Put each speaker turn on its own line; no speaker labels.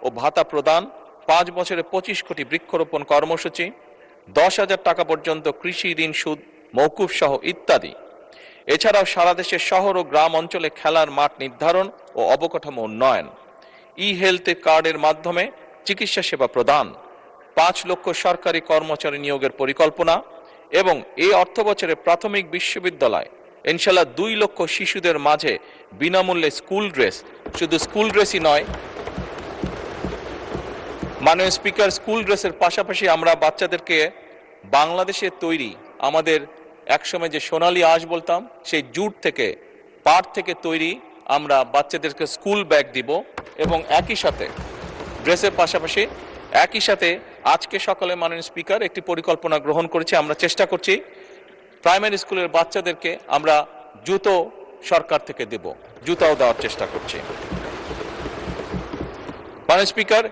ও ভাতা প্রদান, 5 বছরে 25 কোটি বৃক্ষরোপণ কর্মসূচি, 10,000 টাকা পর্যন্ত কৃষি ঋণ সুদ মওকুফ সহ ইত্যাদি। এছাড়াও সারা দেশের শহর ও গ্রাম অঞ্চলে খেলার মাঠ নির্ধারণ ও অবকাঠামো উন্নয়ন, ই-হেলথ কার্ডের মাধ্যমে চিকিৎসা সেবা প্রদান, 5 লক্ষ সরকারি কর্মচারী নিয়োগের পরিকল্পনা এবং এই অর্থবছরে প্রাথমিক বিশ্ববিদ্যালয় ইনশাআল্লাহ 2 লক্ষ শিশুদের মাঝে বিনামূল্যে স্কুল ড্রেস, শুধু স্কুল ড্রেসই নয় মাননীয় স্পিকার, স্কুল ড্রেসের পাশাপাশি আমরা বাচ্চাদেরকে বাংলাদেশে তৈরি আমাদের একসময় যে সোনালী আঁশ বলতাম সেই জুট থেকে, পাট থেকে তৈরি আমরা বাচ্চাদেরকে স্কুল ব্যাগ দিব এবং একই সাথে ড্রেসের পাশাপাশি একই সাথে আজকে সকালে মাননীয় স্পিকার একটি পরিকল্পনা গ্রহণ করেছে। আমরা চেষ্টা করছি প্রাইমারি স্কুলের বাচ্চাদেরকে আমরা জুতো সরকার থেকে দেব, জুতাও দেওয়ার চেষ্টা করছি। মাননীয় স্পিকার,